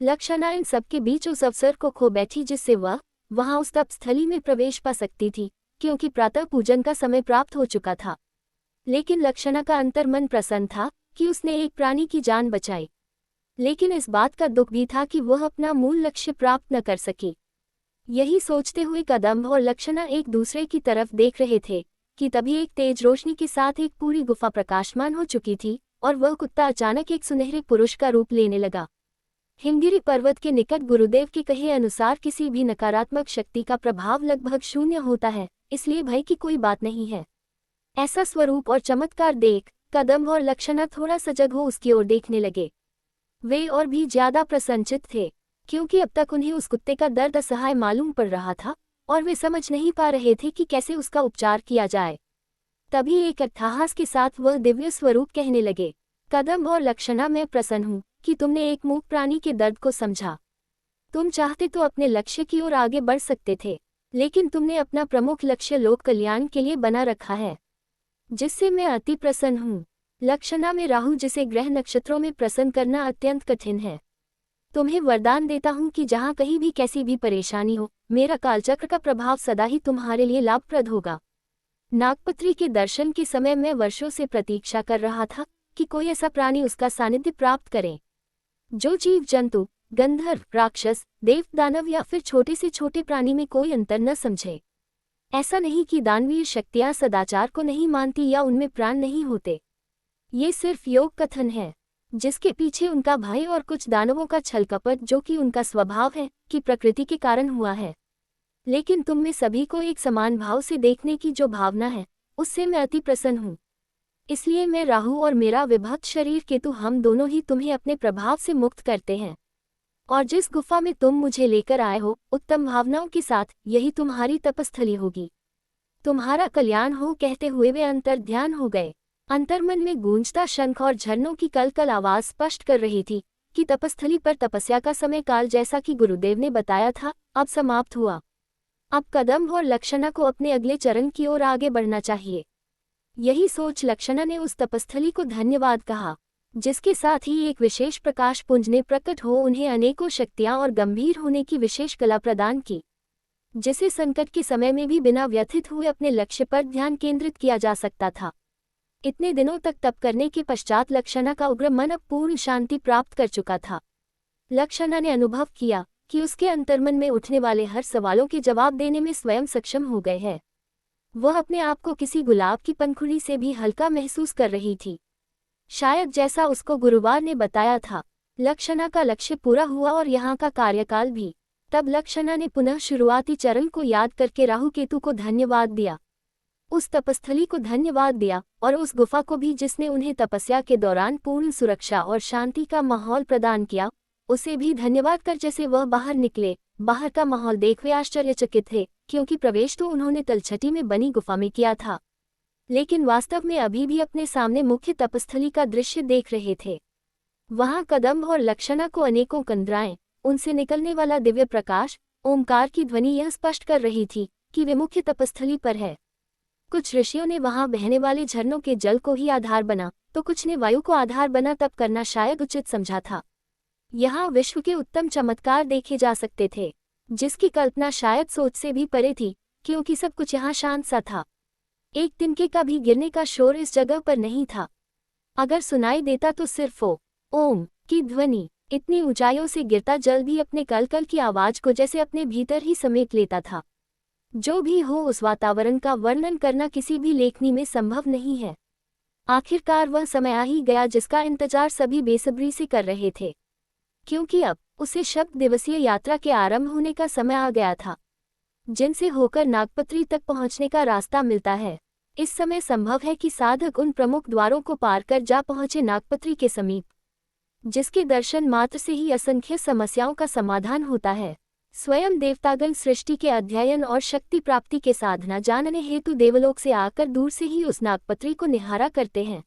लक्षणा इन सबके बीच उस अवसर को खो बैठी जिससे वह वहां उस तपस्थली में प्रवेश पा सकती थी, क्योंकि प्रातः पूजन का समय प्राप्त हो चुका था। लेकिन लक्षणा का अंतर्मन प्रसन्न था कि उसने एक प्राणी की जान बचाई, लेकिन इस बात का दुख भी था कि वह अपना मूल लक्ष्य प्राप्त न कर सकी। यही सोचते हुए कदम्ब और लक्षणा एक दूसरे की तरफ देख रहे थे कि तभी एक तेज रोशनी के साथ एक पूरी गुफा प्रकाशमान हो चुकी थी और वह कुत्ता अचानक एक सुनहरे पुरुष का रूप लेने लगा। हिमगिरी पर्वत के निकट गुरुदेव के कहे अनुसार किसी भी नकारात्मक शक्ति का प्रभाव लगभग शून्य होता है, इसलिए भय की कोई बात नहीं है। ऐसा स्वरूप और चमत्कार देख कदम्ब और लक्षणा थोड़ा सजग हो उसकी ओर देखने लगे। वे और भी ज्यादा प्रसन्नचित थे, क्योंकि अब तक उन्हें उस कुत्ते का दर्द असहाय मालूम पड़ रहा था और वे समझ नहीं पा रहे थे कि कैसे उसका उपचार किया जाए। तभी एक अट्टहास के साथ वह दिव्य स्वरूप कहने लगे, कदम्ब और लक्षणा, मैं प्रसन्न हूँ कि तुमने एक मूक प्राणी के दर्द को समझा। तुम चाहते तो अपने लक्ष्य की ओर आगे बढ़ सकते थे, लेकिन तुमने अपना प्रमुख लक्ष्य लोक कल्याण के लिए बना रखा है, जिससे मैं अति प्रसन्न हूँ। लक्षणा में राहु जिसे ग्रह नक्षत्रों में प्रसन्न करना अत्यंत कठिन है। तुम्हें वरदान देता हूँ कि जहाँ कहीं भी कैसी भी परेशानी हो, मेरा कालचक्र का प्रभाव सदा ही तुम्हारे लिए लाभप्रद होगा। नागपत्री के दर्शन के समय मैं वर्षों से प्रतीक्षा कर रहा था कि कोई ऐसा प्राणी उसका सानिध्य प्राप्त करे जो जीव जंतु, गंधर्व, राक्षस, देव, दानव या फिर छोटे से छोटे प्राणी में कोई अंतर न समझे। ऐसा नहीं कि दानवीर शक्तियां सदाचार को नहीं मानती या उनमें प्राण नहीं होते। ये सिर्फ योग कथन है, जिसके पीछे उनका भय और कुछ दानवों का छल कपट, जो कि उनका स्वभाव है, कि प्रकृति के कारण हुआ है। लेकिन तुम में सभी को एक समान भाव से देखने की जो भावना है, उससे मैं अति प्रसन्न हूँ। इसलिए मैं राहु और मेरा विभक्त शरीर केतु, हम दोनों ही तुम्हें अपने प्रभाव से मुक्त करते हैं। और जिस गुफा में तुम मुझे लेकर आए हो, उत्तम भावनाओं के साथ, यही तुम्हारी तपस्थली होगी। तुम्हारा कल्याण हो, कहते हुए वे अंतर ध्यान हो गए। अंतर्मन में गूंजता शंख और झरनों की कल आवाज स्पष्ट कर रही थी कि तपस्थली पर तपस्या का समय काल, जैसा कि गुरुदेव ने बताया था, अब समाप्त हुआ। अब कदम्ब और लक्षणा को अपने अगले चरण की ओर आगे बढ़ना चाहिए। यही सोच लक्षणा ने उस तपस्थली को धन्यवाद कहा, जिसके साथ ही एक विशेष प्रकाश पुंज ने प्रकट हो उन्हें अनेकों शक्तियां और गंभीर होने की विशेष कला प्रदान की, जिसे संकट के समय में भी बिना व्यथित हुए अपने लक्ष्य पर ध्यान केंद्रित किया जा सकता था। इतने दिनों तक तप करने के पश्चात लक्षणा का उग्र मन अब पूर्ण शांति प्राप्त कर चुका था। लक्षणा ने अनुभव किया कि उसके अंतर्मन में उठने वाले हर सवालों के जवाब देने में स्वयं सक्षम हो गए हैं। वह अपने आप को किसी गुलाब की पंखुड़ी से भी हल्का महसूस कर रही थी, शायद जैसा उसको गुरुवार ने बताया था। लक्षणा का लक्ष्य पूरा हुआ और यहाँ का कार्यकाल भी। तब लक्षणा ने पुनः शुरुआती चरण को याद करके राहु केतु को धन्यवाद दिया, उस तपस्थली को धन्यवाद दिया और उस गुफा को भी, जिसने उन्हें तपस्या के दौरान पूर्ण सुरक्षा और शांति का माहौल प्रदान किया, उसे भी धन्यवाद कर जैसे वह बाहर निकले। बाहर का माहौल देख वे आश्चर्यचकित थे, क्योंकि प्रवेश तो उन्होंने तलछटी में बनी गुफा में किया था, लेकिन वास्तव में अभी भी अपने सामने मुख्य तपस्थली का दृश्य देख रहे थे। वहां कदम्ब और लक्षणा को अनेकों कंदराएं, उनसे निकलने वाला दिव्य प्रकाश, ओमकार की ध्वनि यह स्पष्ट कर रही थी कि वे मुख्य तपस्थली पर है। कुछ ऋषियों ने वहां बहने वाले झरनों के जल को ही आधार बना, तो कुछ ने वायु को आधार बना तप करना शायद उचित समझा था। यहाँ विश्व के उत्तम चमत्कार देखे जा सकते थे, जिसकी कल्पना शायद सोच से भी परे थी, क्योंकि सब कुछ यहाँ शांत सा था। एक तिनके का भी गिरने का शोर इस जगह पर नहीं था। अगर सुनाई देता तो सिर्फ ओम की ध्वनि। इतनी ऊंचाइयों से गिरता जल भी अपने कल की आवाज को जैसे अपने भीतर ही समेट लेता था। जो भी हो, उस वातावरण का वर्णन करना किसी भी लेखनी में संभव नहीं है। आखिरकार वह समय आ ही गया जिसका इंतजार सभी बेसब्री से कर रहे थे, क्योंकि अब उसे शब्द दिवसीय यात्रा के आरंभ होने का समय आ गया था, जिनसे होकर नागपत्री तक पहुंचने का रास्ता मिलता है। इस समय संभव है कि साधक उन प्रमुख द्वारों को पार कर जा पहुंचे नागपत्री के समीप, जिसके दर्शन मात्र से ही असंख्य समस्याओं का समाधान होता है। स्वयं देवतागण सृष्टि के अध्ययन और शक्ति प्राप्ति के साधना जानने हेतु देवलोक से आकर दूर से ही उस नागपत्री को निहारा करते हैं,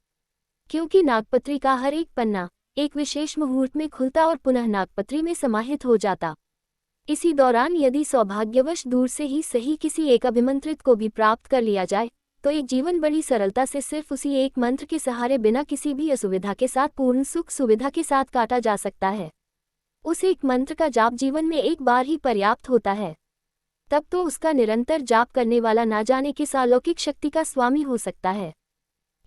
क्योंकि नागपत्री का हर एक पन्ना एक विशेष मुहूर्त में खुलता और पुनः नागपत्री में समाहित हो जाता। इसी दौरान यदि सौभाग्यवश दूर से ही सही किसी एक अभिमंत्रित को भी प्राप्त कर लिया जाए, तो एक जीवन बड़ी सरलता से सिर्फ उसी एक मंत्र के सहारे बिना किसी भी असुविधा के साथ पूर्ण सुख सुविधा के साथ काटा जा सकता है। उस एक मंत्र का जाप जीवन में एक बार ही पर्याप्त होता है, तब तो उसका निरंतर जाप करने वाला ना जाने किस अलौकिक शक्ति का स्वामी हो सकता है।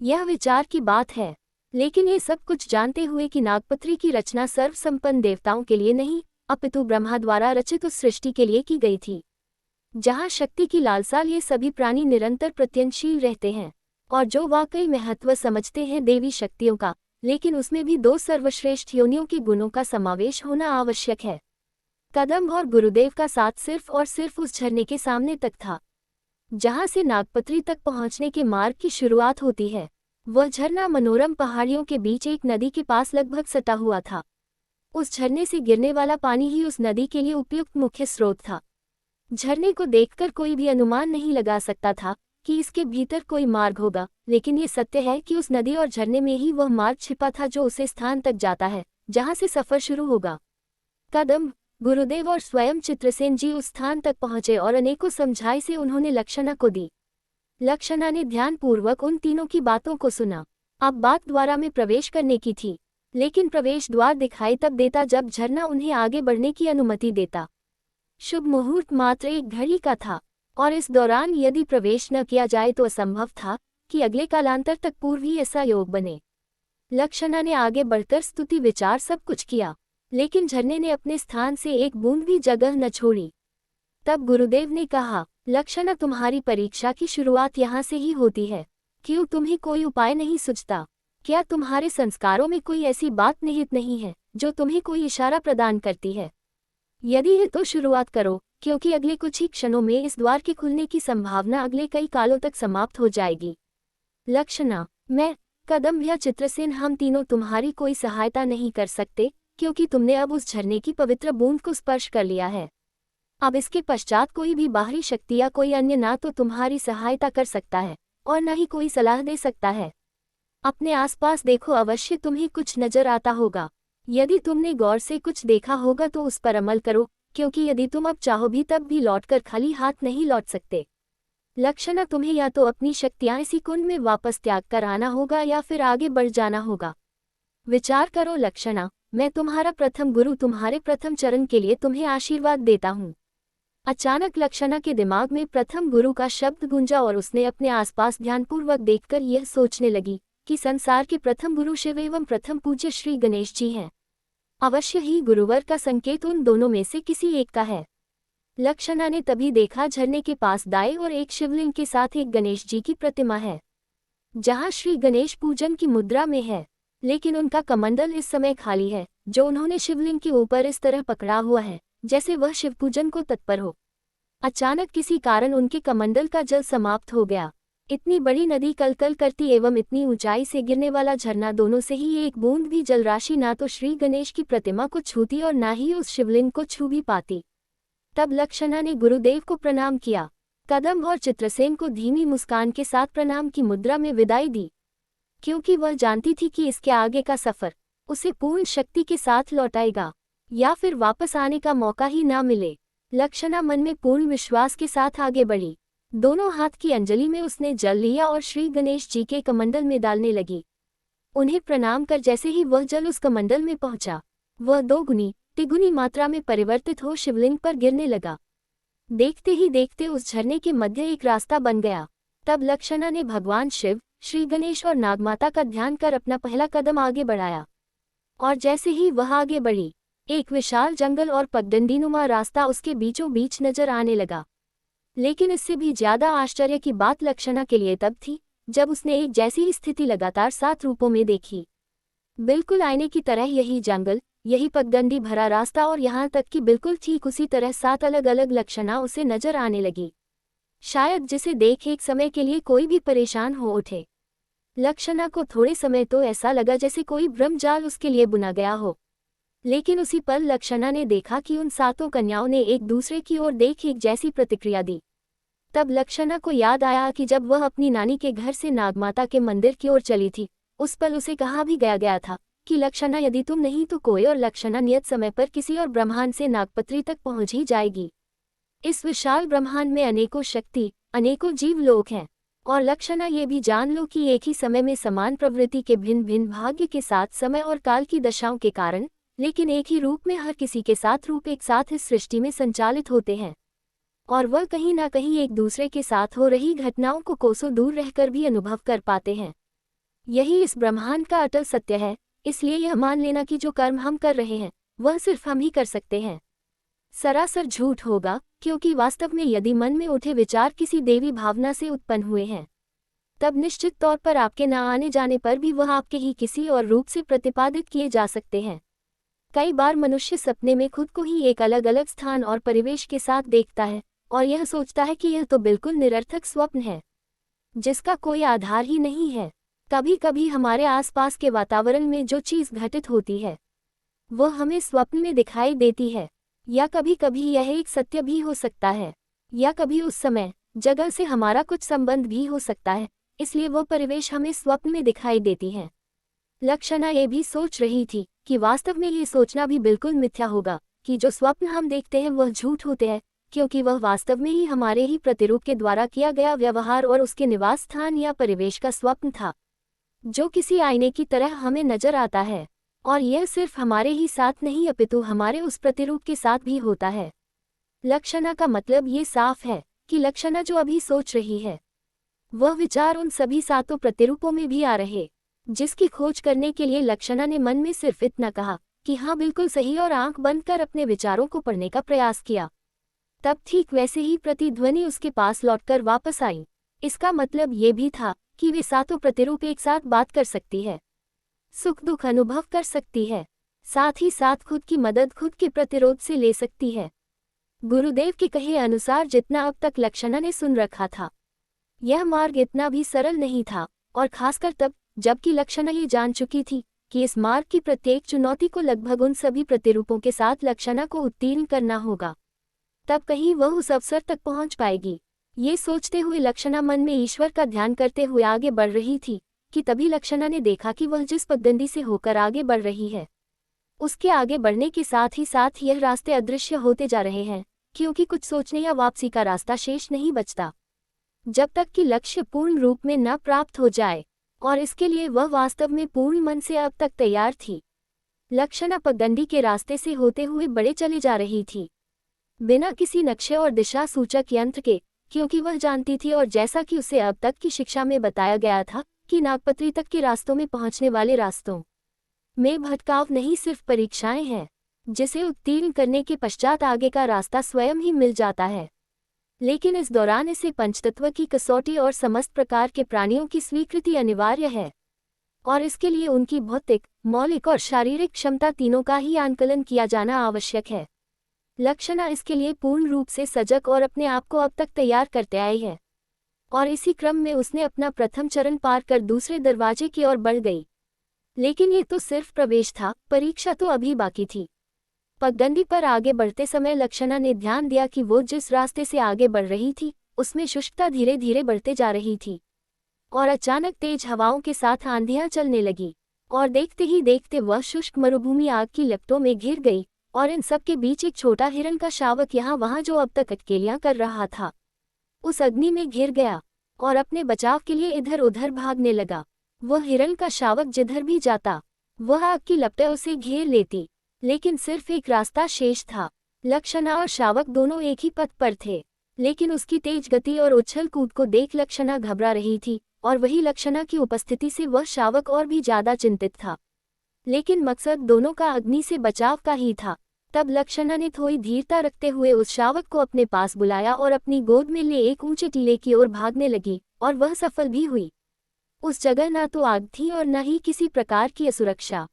यह विचार की बात है, लेकिन ये सब कुछ जानते हुए कि नागपत्री की रचना सर्वसंपन्न देवताओं के लिए नहीं, अपितु ब्रह्मा द्वारा रचित उस सृष्टि के लिए की गई थी, जहाँ शक्ति की लालसा ये सभी प्राणी निरंतर प्रत्यनशील रहते हैं और जो वाकई महत्व समझते हैं देवी शक्तियों का, लेकिन उसमें भी दो सर्वश्रेष्ठ योनियों के गुणों का समावेश होना आवश्यक है। कदम और गुरुदेव का साथ सिर्फ और सिर्फ उस झरने के सामने तक था, जहाँ से नागपत्री तक पहुँचने के मार्ग की शुरुआत होती है। वह झरना मनोरम पहाड़ियों के बीच एक नदी के पास लगभग सटा हुआ था। उस झरने से गिरने वाला पानी ही उस नदी के लिए उपयुक्त मुख्य स्रोत था। झरने को देखकर कोई भी अनुमान नहीं लगा सकता था कि इसके भीतर कोई मार्ग होगा, लेकिन ये सत्य है कि उस नदी और झरने में ही वह मार्ग छिपा था जो उसे स्थान तक जाता है जहाँ से सफर शुरू होगा। कदम, गुरुदेव और स्वयं चित्रसेन जी उस स्थान तक पहुंचे और अनेकों समझाई से उन्होंने लक्षणा को दी। लक्षणा ने ध्यानपूर्वक उन तीनों की बातों को सुना। अब बात द्वारा में प्रवेश करने की थी, लेकिन प्रवेश द्वार दिखाई तब देता जब झरना उन्हें आगे बढ़ने की अनुमति देता। शुभ मुहूर्त मात्र एक घड़ी का था और इस दौरान यदि प्रवेश न किया जाए तो असंभव था कि अगले कालांतर तक पूर्व ही ऐसा योग बने। लक्षणा ने आगे बढ़कर स्तुति विचार सब कुछ किया, लेकिन झरने ने अपने स्थान से एक बूंद भी जगह न छोड़ी। तब गुरुदेव ने कहा, लक्षणा, तुम्हारी परीक्षा की शुरुआत यहाँ से ही होती है। क्यों तुम्हें कोई उपाय नहीं सूझता? क्या तुम्हारे संस्कारों में कोई ऐसी बात निहित नहीं है जो तुम्हें कोई इशारा प्रदान करती है? यदि है तो शुरुआत करो, क्योंकि अगले कुछ ही क्षणों में इस द्वार के खुलने की संभावना अगले कई कालों तक समाप्त हो जाएगी। लक्षणा, मैं, कदम या चित्रसेन, हम तीनों तुम्हारी कोई सहायता नहीं कर सकते, क्योंकि तुमने अब उस झरने की पवित्र बूंद को स्पर्श कर लिया है। अब इसके पश्चात कोई भी बाहरी शक्ति या कोई अन्य ना तो तुम्हारी सहायता कर सकता है और न ही कोई सलाह दे सकता है। अपने आसपास देखो, अवश्य तुम्हें कुछ नजर आता होगा। यदि तुमने गौर से कुछ देखा होगा तो उस पर अमल करो, क्योंकि यदि तुम अब चाहो भी तब भी लौटकर खाली हाथ नहीं लौट सकते। लक्षणा, तुम्हें या तो अपनी शक्तियां इसी कुंड में वापस त्याग कर आना होगा या फिर आगे बढ़ जाना होगा। विचार करो लक्षणा, मैं तुम्हारा प्रथम गुरु तुम्हारे प्रथम चरण के लिए तुम्हें आशीर्वाद देता हूँ। अचानक लक्षणा के दिमाग में प्रथम गुरु का शब्द गूंजा और उसने अपने आसपास ध्यानपूर्वक देखकर यह सोचने लगी कि संसार के प्रथम गुरु शिव एवं प्रथम पूज्य श्री गणेश जी हैं। अवश्य ही गुरुवर का संकेत उन दोनों में से किसी एक का है। लक्षणा ने तभी देखा झरने के पास दाएं और एक शिवलिंग के साथ एक गणेश जी की प्रतिमा है, जहां श्री गणेश पूजन की मुद्रा में है, लेकिन उनका कमंडल इस समय खाली है, जो उन्होंने शिवलिंग के ऊपर इस तरह पकड़ा हुआ है जैसे वह शिव पूजन को तत्पर हो। अचानक किसी कारण उनके कमंडल का जल समाप्त हो गया। इतनी बड़ी नदी कलकल करती एवं इतनी ऊंचाई से गिरने वाला झरना, दोनों से ही एक बूंद भी जल राशि ना तो श्री गणेश की प्रतिमा को छूती और ना ही उस शिवलिंग को छू भी पाती। तब लक्षणा ने गुरुदेव को प्रणाम किया। कदम और चित्रसेन को धीमी मुस्कान के साथ प्रणाम की मुद्रा में विदाई दी, क्योंकि वह जानती थी कि इसके आगे का सफर उसे पूर्ण शक्ति के साथ लौटाएगा या फिर वापस आने का मौका ही ना मिले। लक्षणा मन में पूर्ण विश्वास के साथ आगे बढ़ी। दोनों हाथ की अंजलि में उसने जल लिया और श्री गणेश जी के कमंडल में डालने लगी। उन्हें प्रणाम कर जैसे ही वह जल उस कमंडल में पहुंचा, वह दोगुनी तिगुनी मात्रा में परिवर्तित हो शिवलिंग पर गिरने लगा। देखते ही देखते उस झरने के मध्य एक रास्ता बन गया। तब लक्षणा ने भगवान शिव, श्री गणेश और नागमाता का ध्यान कर अपना पहला कदम आगे बढ़ाया, और जैसे ही वह आगे बढ़ी, एक विशाल जंगल और पगडंडीनुमा रास्ता उसके बीचों बीच नजर आने लगा। लेकिन इससे भी ज्यादा आश्चर्य की बात लक्षणा के लिए तब थी जब उसने एक जैसी ही स्थिति लगातार 7 रूपों में देखी। बिल्कुल आईने की तरह यही जंगल, यही पगडंडी भरा रास्ता और यहाँ तक कि बिल्कुल ठीक उसी तरह 7 अलग अलग लक्षणा उसे नजर आने लगी, शायद जिसे देख एक समय के लिए कोई भी परेशान हो उठे। लक्षणा को थोड़े समय तो ऐसा लगा जैसे कोई ब्रह्मजाल उसके लिए बुना गया हो, लेकिन उसी पल लक्षणा ने देखा कि उन 7 कन्याओं ने एक दूसरे की ओर देख एक जैसी प्रतिक्रिया दी। तब लक्षणा को याद आया कि जब वह अपनी नानी के घर से नागमाता के मंदिर की ओर चली थी, उस पल उसे कहा भी गया था कि लक्षणा, यदि तुम नहीं तो कोई और। लक्षणा नियत समय पर किसी और ब्रह्मांड से नागपत्री तक पहुंच ही जाएगी। इस विशाल ब्रह्मांड में अनेकों शक्ति, अनेकों जीव लोग हैं, और लक्षणा ये भी जान लो कि एक ही समय में समान प्रवृत्ति के भिन्न भिन्न भाग्य के साथ समय और काल की दशाओं के कारण लेकिन एक ही रूप में हर किसी के साथ रूप एक साथ इस सृष्टि में संचालित होते हैं, और वह कहीं ना कहीं एक दूसरे के साथ हो रही घटनाओं को कोसों दूर रहकर भी अनुभव कर पाते हैं। यही इस ब्रह्मांड का अटल सत्य है। इसलिए यह मान लेना कि जो कर्म हम कर रहे हैं वह सिर्फ हम ही कर सकते हैं, सरासर झूठ होगा, क्योंकि वास्तव में यदि मन में उठे विचार किसी देवी भावना से उत्पन्न हुए हैं, तब निश्चित तौर पर आपके न आने जाने पर भी वह आपके ही किसी और रूप से प्रतिपादित किए जा सकते हैं। कई बार मनुष्य सपने में खुद को ही एक अलग अलग स्थान और परिवेश के साथ देखता है और यह सोचता है कि यह तो बिल्कुल निरर्थक स्वप्न है, जिसका कोई आधार ही नहीं है। कभी कभी हमारे आसपास के वातावरण में जो चीज़ घटित होती है वह हमें स्वप्न में दिखाई देती है, या कभी कभी यह एक सत्य भी हो सकता है, या कभी उस समय जगह से हमारा कुछ संबंध भी हो सकता है, इसलिए वह परिवेश हमें स्वप्न में दिखाई देती है। लक्षणा ये भी सोच रही थी कि वास्तव में ये सोचना भी बिल्कुल मिथ्या होगा कि जो स्वप्न हम देखते हैं वह झूठ होते हैं, क्योंकि वह वास्तव में ही हमारे ही प्रतिरूप के द्वारा किया गया व्यवहार और उसके निवास स्थान या परिवेश का स्वप्न था, जो किसी आईने की तरह हमें नजर आता है। और यह सिर्फ हमारे ही साथ नहीं अपितु हमारे उस प्रतिरूप के साथ भी होता है। लक्षणा का मतलब ये साफ है कि लक्षणा जो अभी सोच रही है वह विचार उन सभी सातों प्रतिरूपों में भी आ रहे, जिसकी खोज करने के लिए लक्षणा ने मन में सिर्फ इतना कहा कि हाँ बिल्कुल सही, और आंख बंद कर अपने विचारों को पढ़ने का प्रयास किया। तब ठीक वैसे ही प्रतिध्वनि उसके पास लौटकर वापस आई। इसका मतलब ये भी था कि वे सातों प्रतिरूप एक साथ बात कर सकती है, सुख दुख अनुभव कर सकती है, साथ ही साथ खुद की मदद खुद के प्रतिरोध से ले सकती है। गुरुदेव के कहे अनुसार जितना अब तक लक्षणा ने सुन रखा था, यह मार्ग इतना भी सरल नहीं था, और खासकर तब जबकि लक्षणा ये जान चुकी थी कि इस मार्ग की प्रत्येक चुनौती को लगभग उन सभी प्रतिरूपों के साथ लक्षणा को उत्तीर्ण करना होगा, तब कहीं वह उस अवसर तक पहुंच पाएगी। ये सोचते हुए लक्षणा मन में ईश्वर का ध्यान करते हुए आगे बढ़ रही थी कि तभी लक्षणा ने देखा कि वह जिस पगडंडी से होकर आगे बढ़ रही है उसके आगे बढ़ने के साथ ही साथ यह रास्ते अदृश्य होते जा रहे हैं, क्योंकि कुछ सोचने या वापसी का रास्ता शेष नहीं बचता जब तक कि लक्ष्य पूर्ण रूप में न प्राप्त हो जाए, और इसके लिए वह वास्तव में पूर्ण मन से अब तक तैयार थी। लक्षणा पगडंडी के रास्ते से होते हुए बड़े चले जा रही थी, बिना किसी नक्शे और दिशा सूचक यंत्र के, क्योंकि वह जानती थी और जैसा कि उसे अब तक की शिक्षा में बताया गया था कि नागपत्री तक के रास्तों में पहुंचने वाले रास्तों में भटकाव नहीं सिर्फ परीक्षाएं हैं, जिसे उत्तीर्ण करने के पश्चात आगे का रास्ता स्वयं ही मिल जाता है। लेकिन इस दौरान इसे पंचतत्व की कसौटी और समस्त प्रकार के प्राणियों की स्वीकृति अनिवार्य है, और इसके लिए उनकी भौतिक, मौलिक और शारीरिक क्षमता तीनों का ही आंकलन किया जाना आवश्यक है। लक्षणा इसके लिए पूर्ण रूप से सजग और अपने आप को अब तक तैयार करते आई है, और इसी क्रम में उसने अपना प्रथम चरण पार कर दूसरे दरवाजे की ओर बढ़ गई। लेकिन ये तो सिर्फ प्रवेश था, परीक्षा तो अभी बाकी थी। पगडंडी पर आगे बढ़ते समय लक्षणा ने ध्यान दिया कि वो जिस रास्ते से आगे बढ़ रही थी उसमें शुष्कता धीरे धीरे बढ़ते जा रही थी, और अचानक तेज हवाओं के साथ आंधियां चलने लगी, और देखते ही देखते वह शुष्क मरुभूमि आग की लपटों में घिर गई, और इन सब के बीच एक छोटा हिरण का शावक यहाँ वहाँ जो अब तक अटकेलियां कर रहा था उस अग्नि में घिर गया और अपने बचाव के लिए इधर उधर भागने लगा। वह हिरण का शावक जिधर भी जाता वह आग की लपटें उसे घेर लेती, लेकिन सिर्फ एक रास्ता शेष था। लक्षणा और शावक दोनों एक ही पथ पर थे, लेकिन उसकी तेज गति और उछल कूद को देख लक्षणा घबरा रही थी, और वही लक्षणा की उपस्थिति से वह शावक और भी ज्यादा चिंतित था। लेकिन मकसद दोनों का अग्नि से बचाव का ही था। तब लक्षणा ने थोड़ी धीरता रखते हुए उस शावक को अपने पास बुलाया और अपनी गोद में ले एक ऊंचे टीले की ओर भागने लगी, और वह सफल भी हुई। उस जगह न तो आग थी और न ही किसी प्रकार की असुरक्षा।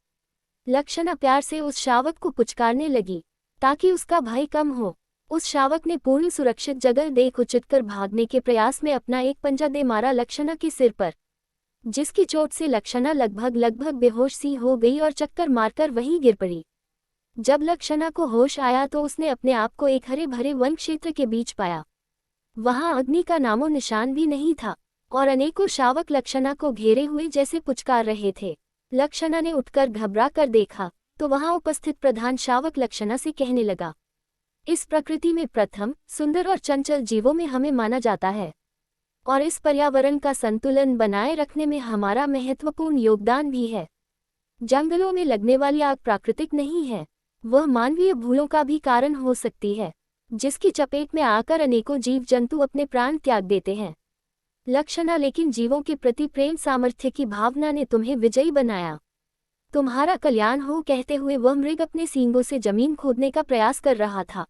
लक्षणा प्यार से उस शावक को पुचकारने लगी ताकि उसका भय कम हो। उस शावक ने पूर्ण सुरक्षित जगह देख उछिटकर भागने के प्रयास में अपना एक पंजा दे मारा लक्षणा के सिर पर, जिसकी चोट से लक्षणा लगभग बेहोश सी हो गई और चक्कर मारकर वहीं गिर पड़ी। जब लक्षणा को होश आया तो उसने अपने आप को एक हरे भरे वन क्षेत्र के बीच पाया। वहां अग्नि का नामो निशान भी नहीं था, और अनेकों शावक लक्षणा को घेरे हुए जैसे पुचकार रहे थे। लक्षणा ने उठकर घबरा कर देखा तो वहां उपस्थित प्रधान शावक लक्षणा से कहने लगा, इस प्रकृति में प्रथम, सुंदर और चंचल जीवों में हमें माना जाता है, और इस पर्यावरण का संतुलन बनाए रखने में हमारा महत्वपूर्ण योगदान भी है। जंगलों में लगने वाली आग प्राकृतिक नहीं है, वह मानवीय भूलों का भी कारण हो सकती है, जिसकी चपेट में आकर अनेकों जीव जंतु अपने प्राण त्याग देते हैं। लक्षणा, लेकिन जीवों के प्रति प्रेम सामर्थ्य की भावना ने तुम्हें विजयी बनाया। तुम्हारा कल्याण हो कहते हुए वह मृग अपने सींगों से जमीन खोदने का प्रयास कर रहा था,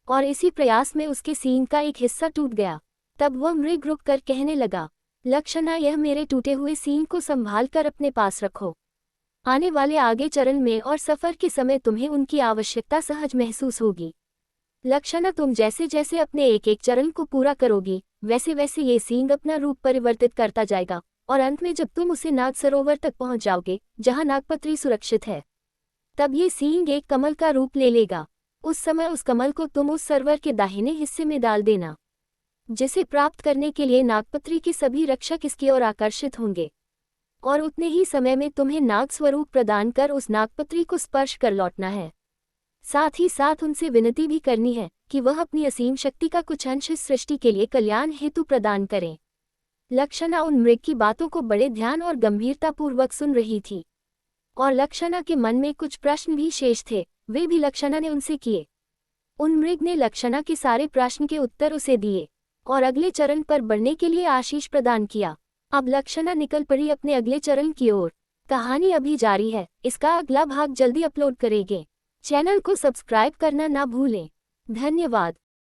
और इसी प्रयास में उसके सींग का एक हिस्सा टूट गया। तब वह मृग रुक कर कहने लगा, लक्षणा, यह मेरे टूटे हुए सींग को संभाल कर अपने पास रखो। आने वाले आगे चरण में और सफर के समय तुम्हें उनकी आवश्यकता सहज महसूस होगी। लक्षणा, तुम जैसे जैसे अपने एक एक चरण को पूरा करोगी, वैसे वैसे ये सींग अपना रूप परिवर्तित करता जाएगा, और अंत में जब तुम उसे नाग सरोवर तक पहुंच जाओगे, जहां नागपत्री सुरक्षित है, तब ये सींग एक कमल का रूप ले लेगा। उस समय उस कमल को तुम उस सरोवर के दाहिने हिस्से में डाल देना, जिसे प्राप्त करने के लिए नागपत्री के सभी रक्षक इसकी ओर आकर्षित होंगे, और उतने ही समय में तुम्हें नाग स्वरूप प्रदान कर उस नागपत्री को स्पर्श कर लौटना है। साथ ही साथ उनसे विनती भी करनी है कि वह अपनी असीम शक्ति का कुछ अंश इस सृष्टि के लिए कल्याण हेतु प्रदान करें। लक्षणा उन मृग की बातों को बड़े ध्यान और गंभीरतापूर्वक सुन रही थी, और लक्षणा के मन में कुछ प्रश्न भी शेष थे, वे भी लक्षणा ने उनसे किए। उन मृग ने लक्षणा के सारे प्रश्न के उत्तर उसे दिए और अगले चरण पर बढ़ने के लिए आशीष प्रदान किया। अब लक्षणा निकल पड़ी अपने अगले चरण की ओर। कहानी अभी जारी है, इसका अगला भाग जल्दी अपलोड करेंगे। चैनल को सब्सक्राइब करना ना भूलें। धन्यवाद।